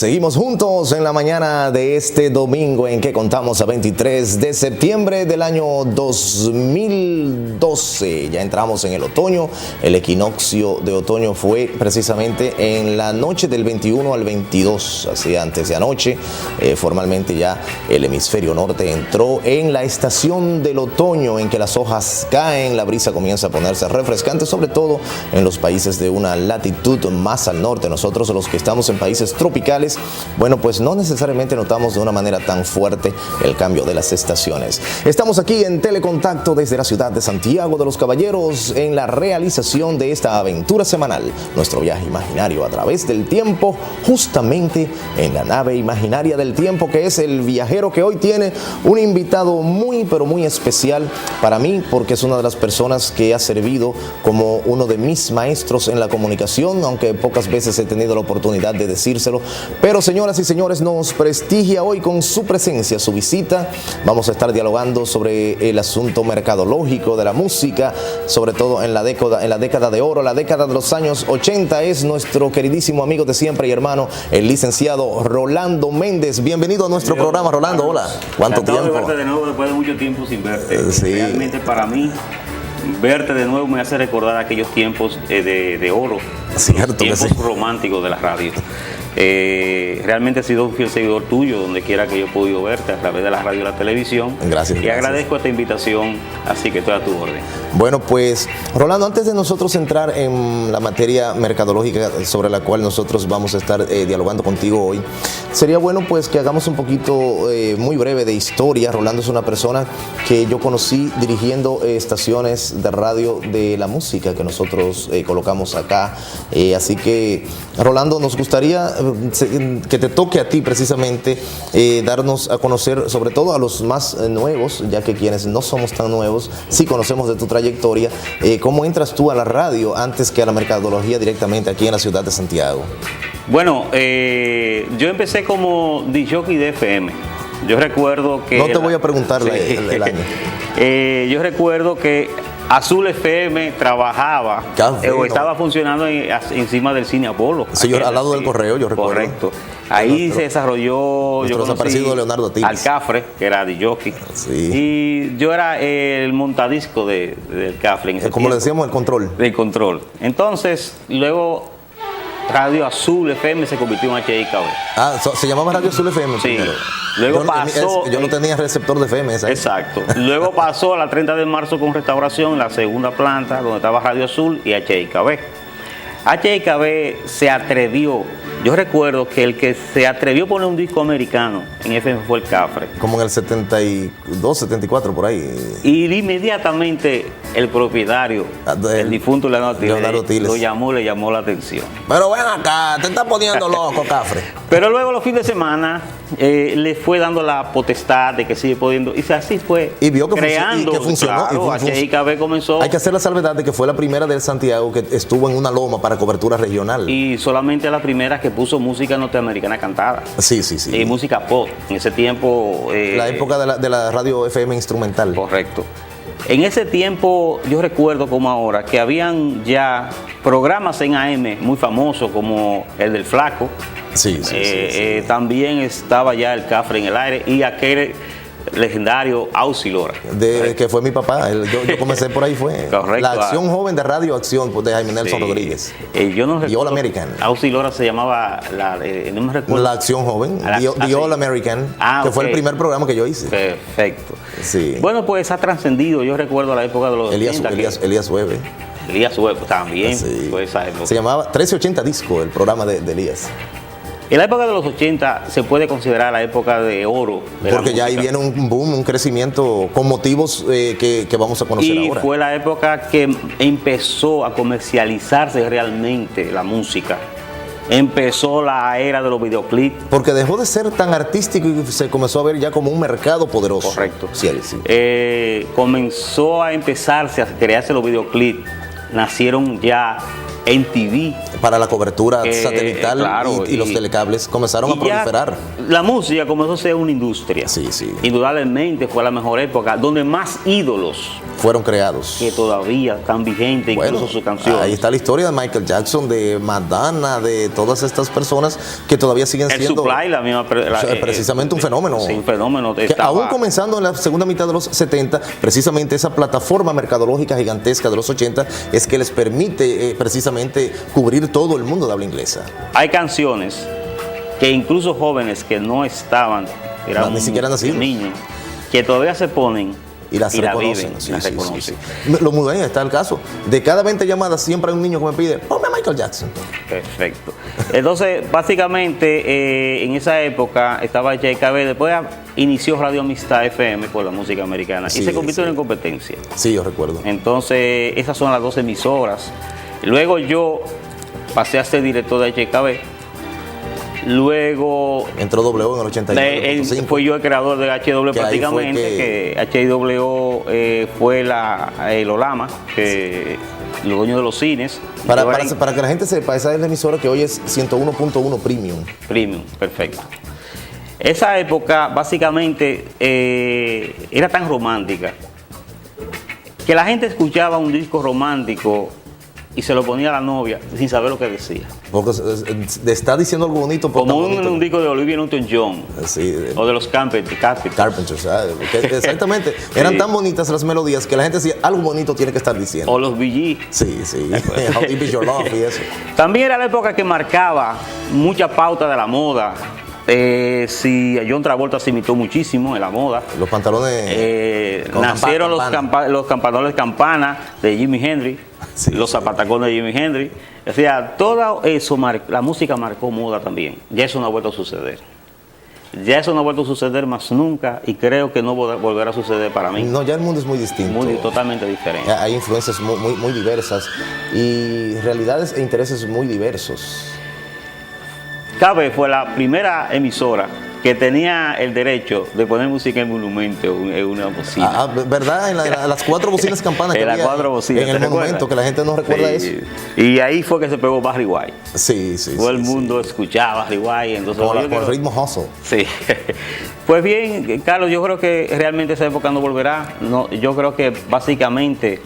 Seguimos juntos en la mañana de este domingo en que contamos a 23 de septiembre del año 2012. Ya entramos en el otoño. El equinoccio de otoño fue precisamente en la noche del 21 al 22, así antes de anoche. Formalmente ya el hemisferio norte entró en la estación del otoño en que las hojas caen, la brisa comienza a ponerse refrescante, sobre todo en los países de una latitud más al norte. Nosotros, los que estamos en países tropicales, bueno, pues no necesariamente notamos de una manera tan fuerte el cambio de las estaciones. Estamos aquí en Telecontacto desde la ciudad de Santiago de los Caballeros en la realización de esta aventura semanal, nuestro viaje imaginario a través del tiempo, justamente en la nave imaginaria del tiempo, que es el viajero que hoy tiene un invitado muy pero muy especial para mí, porque es una de las personas que ha servido como uno de mis maestros en la comunicación, aunque pocas veces he tenido la oportunidad de decírselo. Pero señoras y señores, nos prestigia hoy con su presencia, su visita. Vamos a estar dialogando sobre el asunto mercadológico de la música, sobre todo en la década de oro, la década de los años 80. Es nuestro queridísimo amigo de siempre y hermano, el licenciado Rolando Méndez. Bienvenido a nuestro programa, Rolando. Hola. ¿Cuánto tiempo? De verte de nuevo después de mucho tiempo sin verte. Sí. Realmente para mí, verte de nuevo me hace recordar aquellos tiempos de oro, Cierto, tiempos románticos de la radio. Realmente he sido un fiel seguidor tuyo donde quiera que yo he podido verte a través de la radio y la televisión. Gracias. Y agradezco esta invitación, así que estoy a tu orden. Bueno, pues Rolando, antes de nosotros entrar en la materia mercadológica sobre la cual nosotros vamos a estar dialogando contigo hoy, sería bueno pues que hagamos un poquito muy breve de historia. Rolando es una persona que yo conocí dirigiendo estaciones de radio de la música que nosotros colocamos acá, así que Rolando, nos gustaría que te toque a ti precisamente darnos a conocer, sobre todo a los más nuevos, ya que quienes no somos tan nuevos sí conocemos de tu trayectoria, cómo entras tú a la radio antes que a la mercadología directamente aquí en la ciudad de Santiago. Bueno, yo empecé como disc-jockey de FM. Yo recuerdo que... No te voy a preguntar sí, el año. Yo recuerdo que Azul FM trabajaba o estaba funcionando encima del Cine Apolo. Sí, al lado del correo, yo recuerdo. Correcto. Ahí se desarrolló, nuestro desaparecido Leonardo Tiles. Al Cafre, que era disc-jockey. Sí. Y yo era el montadisco del Cafre. En ese como le tiempo. decíamos, el control. Del control. Entonces, luego Radio Azul FM se convirtió en HIKB. Ah, se llamaba Radio Azul FM Sí. primero. Luego pasó... Yo no tenía receptor de FM esa. Exacto. Luego pasó a la 30 de marzo con Restauración, en la segunda planta, donde estaba Radio Azul y HIKB. HIKB se atrevió, yo recuerdo que el que se atrevió a poner un disco americano en FM fue el Cafre. Como en el 72, 74, por ahí. Y inmediatamente el propietario, el difunto Leonardo Tiles, le llamó la atención. Pero ven acá, te estás poniendo loco, Cafre. Pero luego los fines de semana le fue dando la potestad de que sigue pudiendo, y así fue. Y vio que creando, que funcionó. Claro, HIKB comenzó. Hay que hacer la salvedad de que fue la primera del Santiago que estuvo en una loma para cobertura regional. Y solamente la primera que puso música norteamericana cantada. Sí. Y música pop. En ese tiempo... la época de la radio FM instrumental. Correcto. En ese tiempo, yo recuerdo como ahora, que habían ya programas en AM muy famosos como el del Flaco. Sí. También estaba ya el Cafre en el aire y aquel legendario Auxilora. Que fue mi papá. Yo comencé por ahí, fue. Correcto. La Acción Joven de Radio Acción de Jaime Nelson Rodríguez. Yo no recuerdo. The All American. Auxilora se llamaba, no me recuerdo. La Acción Joven, The All American, que fue el primer programa que yo hice. Perfecto. Sí. Bueno, pues ha trascendido. Yo recuerdo la época de los Elías Hueve. Elías Hueve también. Sí. Fue esa época. Se llamaba 1380 Disco, el programa de Elías. En la época de los 80 se puede considerar la época de oro. Porque ya ahí viene un boom, un crecimiento con motivos que vamos a conocer ahora. Y fue la época que empezó a comercializarse realmente la música. Empezó la era de los videoclips. Porque dejó de ser tan artístico y se comenzó a ver ya como un mercado poderoso. Correcto. Sí. Comenzó a empezarse a crearse los videoclips. Nacieron ya en TV. Para la cobertura satelital, claro, y los telecables comenzaron a proliferar. La música comenzó a ser una industria. Sí. Indudablemente fue la mejor época, donde más ídolos fueron creados. Que todavía están vigentes, Bueno, incluso sus canciones. ahí está la historia de Michael Jackson, de Madonna, de todas estas personas que todavía siguen El siendo Supply, la misma, precisamente un fenómeno. Sí, un fenómeno. Que aún comenzando en la segunda mitad de los 70, precisamente esa plataforma mercadológica gigantesca de los 80 es que les permite precisamente cubrir todo el mundo de habla inglesa. Hay canciones que incluso jóvenes que no estaban, eran ni siquiera nacidos, niños, que todavía se ponen y las reconocen. Viven, sí, las sí, reconocen. Sí. Lo muy bien está el caso. De cada 20 llamadas siempre hay un niño que me pide, ponme a Michael Jackson. Perfecto. Entonces, básicamente, en esa época estaba JKB, después inició Radio Amistad FM con la música americana y se convirtió en competencia. Sí, yo recuerdo. Entonces, esas son las 2 emisoras. Luego yo pasé a ser director de JKB. Luego entró W en el 89. Fui yo el creador de HW prácticamente, que HW fue el Olama, que los dueños de los cines. Para que la gente sepa, esa es la emisora que hoy es 101.1 Premium. Premium, perfecto. Esa época básicamente era tan romántica que la gente escuchaba un disco romántico y se lo ponía a la novia sin saber lo que decía. Porque está diciendo algo bonito. Como un disco de Olivia Newton-John. Sí, o de los Carpenters. ¿Sabes? Exactamente. Sí. Eran tan bonitas las melodías que la gente decía, algo bonito tiene que estar diciendo. O los Bee Gees. Sí. How Deep Is Your Love y eso. También era la época que marcaba mucha pauta de la moda. Si John Travolta se imitó muchísimo en la moda. Los pantalones. Nacieron los pantalones campana de Jimi Hendrix. Sí, los zapatacones de Jimi Hendrix. O sea, todo eso, la música marcó moda también. Ya eso no ha vuelto a suceder. Ya eso no ha vuelto a suceder más nunca y creo que no volverá a suceder para mí. No, ya el mundo es muy distinto. Totalmente diferente. Hay influencias muy diversas y realidades e intereses muy diversos. KB fue la primera emisora que tenía el derecho de poner música en monumento, en una bocina. ¿Verdad? En las 4 bocinas campanas que había. En las 4 bocinas. En el monumento, que la gente no recuerda eso. Y ahí fue que se pegó Barry White. Sí. Todo el mundo escuchaba Barry White. Entonces, con el ritmo hustle. Sí. Pues bien, Carlos, yo creo que realmente esa época no volverá. No, yo creo que básicamente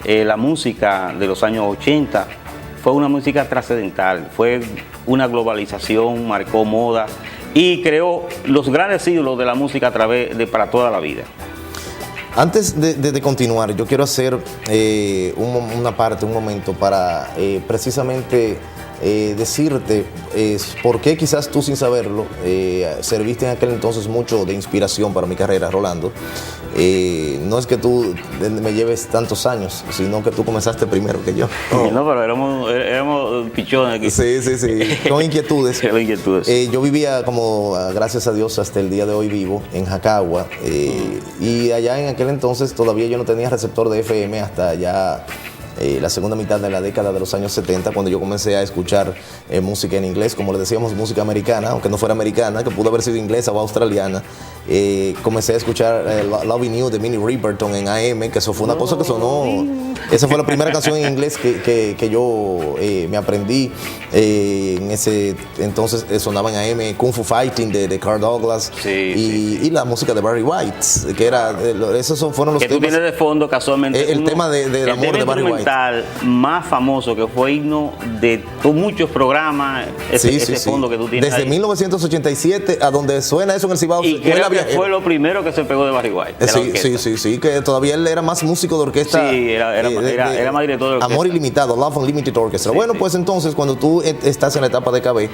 la música de los años 80 fue una música trascendental, fue una globalización, marcó moda y creó los grandes ídolos de la música para toda la vida. Antes de continuar, yo quiero hacer un momento para precisamente decirte por qué quizás tú sin saberlo serviste en aquel entonces mucho de inspiración para mi carrera, Rolando. No es que tú me lleves tantos años, sino que tú comenzaste primero que yo. No, pero éramos pichones aquí. Sí, con inquietudes. Yo vivía, como gracias a Dios hasta el día de hoy vivo, en Jacagua, y allá en aquel entonces todavía yo no tenía receptor de FM hasta ya la segunda mitad de la década de los años 70, cuando yo comencé a escuchar música en inglés, como le decíamos, música americana, aunque no fuera americana, que pudo haber sido inglesa o australiana. Comencé a escuchar Loving You de Minnie Riperton en AM, que eso fue una cosa que sonó. Esa fue la primera canción en inglés que yo me aprendí. En ese entonces sonaba en AM Kung Fu Fighting de Carl Douglas y la música de Barry White, que era, esos fueron los que temas. Que tú tienes de fondo casualmente. El tema del amor de Barry White. Más famoso que fue himno de muchos programas, ese fondo que tú tienes. Desde ahí. 1987 a donde suena eso en el Cibao. Y creo que fue lo primero que se pegó de Barry White. Sí, que todavía él era más músico de orquesta. Sí, era más director de orquesta. Amor Ilimitado, Love Unlimited Orchestra. Bueno, pues entonces cuando tú estás en la etapa de KB,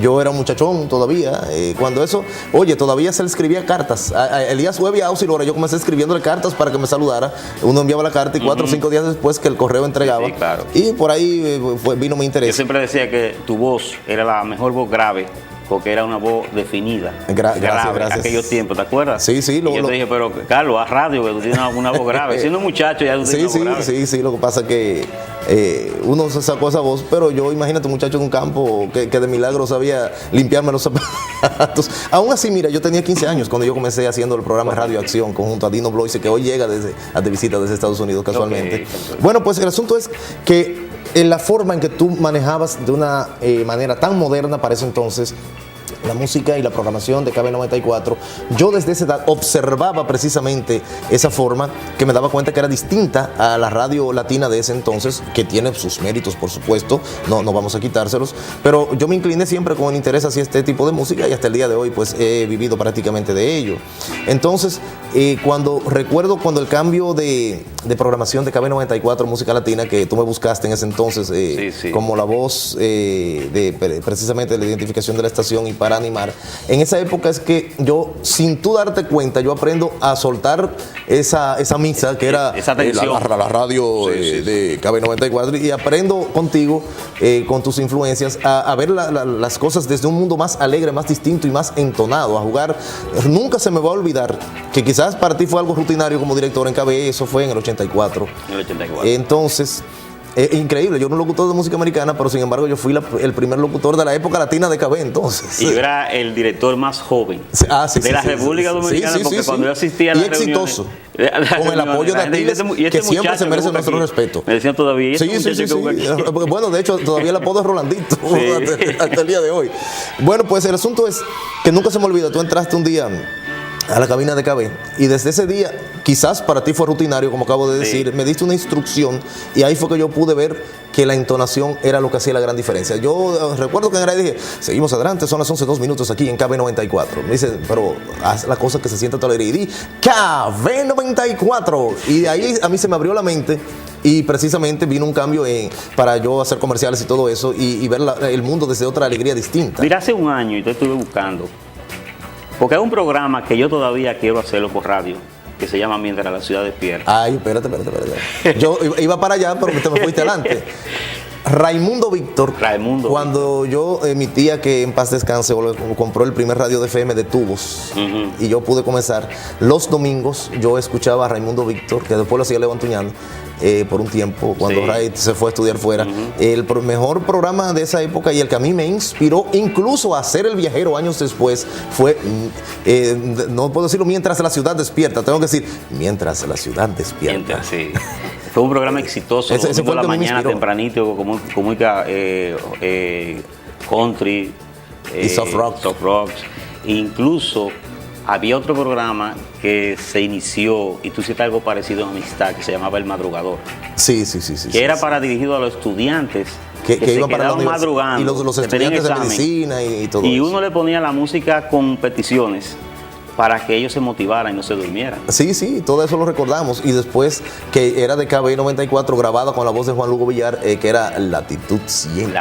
yo era un muchachón todavía, cuando eso, todavía se le escribía cartas. A Elías Webb y a Auxilora, yo comencé escribiéndole cartas para que me saludara. Uno enviaba la carta y 4 o 5 días después que el correo entregaba. Sí, claro. Y por ahí vino mi interés. Yo siempre decía que tu voz era la mejor voz grave, porque era una voz definida. Gracias. En aquellos tiempos, ¿te acuerdas? Sí. Y yo te dije, pero Carlos, haz radio, que tú tienes una voz grave. Siendo un muchacho ya tú tienes una voz grave. Sí, lo que pasa es que uno se sacó esa voz, pero yo, imagínate, un muchacho en un campo que de milagro sabía limpiarme los zapatos. Aún así, mira, yo tenía 15 años cuando yo comencé haciendo el programa de Radio Acción conjunto a Dino Bloise, que hoy llega de visita desde Estados Unidos casualmente. Bueno, pues el asunto es que en la forma en que tú manejabas de una manera tan moderna para ese entonces la música y la programación de KB94, yo desde esa edad observaba precisamente esa forma que me daba cuenta que era distinta a la radio latina de ese entonces, que tiene sus méritos, por supuesto, no vamos a quitárselos, pero yo me incliné siempre con el interés hacia este tipo de música y hasta el día de hoy pues he vivido prácticamente de ello. Entonces, recuerdo cuando el cambio de programación de KB94 Música Latina, que tú me buscaste en ese entonces como la voz precisamente de la identificación de la estación y para animar, en esa época es que yo, sin tú darte cuenta, yo aprendo a soltar esa misa que era la radio de KB94, y aprendo contigo, con tus influencias, a ver las cosas desde un mundo más alegre, más distinto y más entonado, a jugar. Nunca se me va a olvidar que quizás para ti fue algo rutinario como director en KB, eso fue en el 84. En el 84. Entonces, increíble, yo era un locutor de música americana, pero sin embargo yo fui el primer locutor de la época latina de KB entonces. Y yo era el director más joven de la República Dominicana, porque cuando yo asistía a las reuniones, exitoso, con el apoyo de Aquiles, que siempre se merece nuestro respeto. Me decían todavía. Bueno, de hecho, todavía el apodo es Rolandito, hasta el día de hoy. Bueno, pues el asunto es que nunca se me olvida, tú entraste un día a la cabina de KB y desde ese día, quizás para ti fue rutinario, como acabo de decir, me diste una instrucción y ahí fue que yo pude ver que la entonación era lo que hacía la gran diferencia. Yo recuerdo que en el dije, seguimos adelante, son las 11:02 aquí en KB94. Me dice, pero haz la cosa que se sienta toda la alegría. Y di, KB94. Y de ahí a mí se me abrió la mente y precisamente vino un cambio para yo hacer comerciales y todo eso y ver el mundo desde otra alegría distinta. Mira, hace un año y te estuve buscando, porque hay un programa que yo todavía quiero hacerlo por radio, que se llama Mientras la Ciudad Despierta. Ay, espérate. Yo iba para allá, pero te me fuiste adelante. Raimundo Víctor, cuando yo, mi tía, que en paz descanse, compró el primer radio de FM de tubos, y yo pude comenzar, los domingos yo escuchaba a Raimundo Víctor, que después lo hacía Leo Antuñán, por un tiempo, cuando Ray se fue a estudiar fuera. El mejor programa de esa época y el que a mí me inspiró incluso a ser el viajero años después fue, no puedo decirlo Mientras la Ciudad Despierta, tengo que decir Mientras la Ciudad Despierta. Fue un programa exitoso, ese fue la mañana tempranito, como country y soft rock. Incluso había otro programa que se inició, y tú hiciste algo parecido en Amistad, que se llamaba El Madrugador. Que era para dirigido a los estudiantes que se iban para madrugando. Y los estudiantes de medicina y todo eso. Y uno le ponía la música con peticiones para que ellos se motivaran y no se durmieran. Sí, todo eso lo recordamos. Y después, que era de KB94, grabada con la voz de Juan Lugo Villar, que era Latitud 100.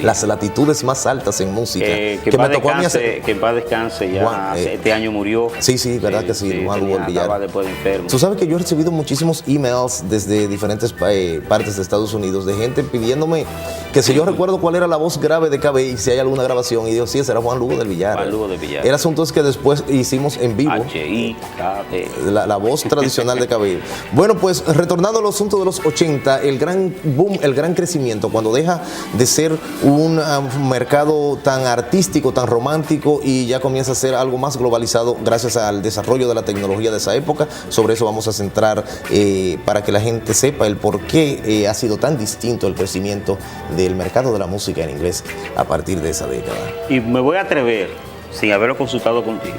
Las latitudes más altas en música. Que me tocó a mí hacer. Que en paz descanse, ya Juan, este año murió. Sí, verdad que sí, Juan Lugo Villar. Estaba después de enfermo. Tú sabes que yo he recibido muchísimos emails desde diferentes partes de Estados Unidos, de gente pidiéndome que si yo recuerdo cuál era la voz grave de KB y si hay alguna grabación. Y digo, sí, ese era Juan Lugo del Villar. Juan Lugo del Villar. El asunto es que después hicimos en vivo la voz tradicional de KB. Bueno, pues retornando al asunto de los 80, el gran boom, el gran crecimiento, cuando deja de ser un mercado tan artístico, tan romántico, y ya comienza a ser algo más globalizado gracias al desarrollo de la tecnología de esa época. Sobre eso vamos a centrar, para que la gente sepa el por qué ha sido tan distinto el crecimiento del mercado de la música en inglés a partir de esa década. Y me voy a atrever, sin haberlo consultado contigo,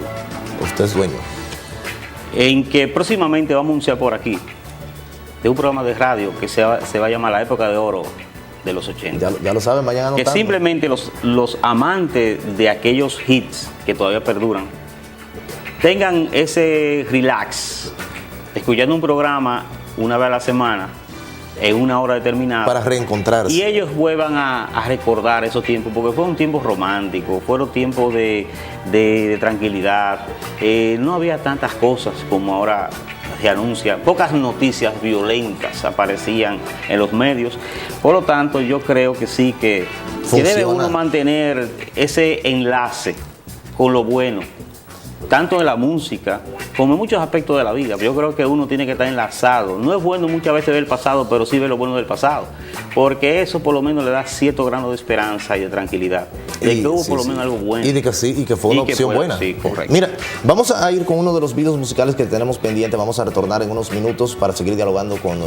usted es dueño, en que próximamente vamos a anunciar por aquí de un programa de radio que se va a llamar La Época de Oro de los 80. Ya lo saben, vayan anotando. Que simplemente los amantes de aquellos hits que todavía perduran tengan ese relax, escuchando un programa una vez a la semana, en una hora determinada, para reencontrarse. Y ellos vuelvan a recordar esos tiempos, porque fueron tiempos románticos, fueron tiempos de tranquilidad. No había tantas cosas como ahora se anuncia. Pocas noticias violentas aparecían en los medios. Por lo tanto, yo creo que sí que debe uno mantener ese enlace con lo bueno, tanto en la música como en muchos aspectos de la vida. Yo creo que uno tiene que estar enlazado. No es bueno muchas veces ver el pasado, pero sí ver lo bueno del pasado, porque eso por lo menos le da cierto grado de esperanza y de tranquilidad, de que hubo por lo menos algo bueno. Y de que sí, y que fue una opción buena. Sí, correcto. Mira, vamos a ir con uno de los videos musicales que tenemos pendiente. Vamos a retornar en unos minutos para seguir dialogando con nuestro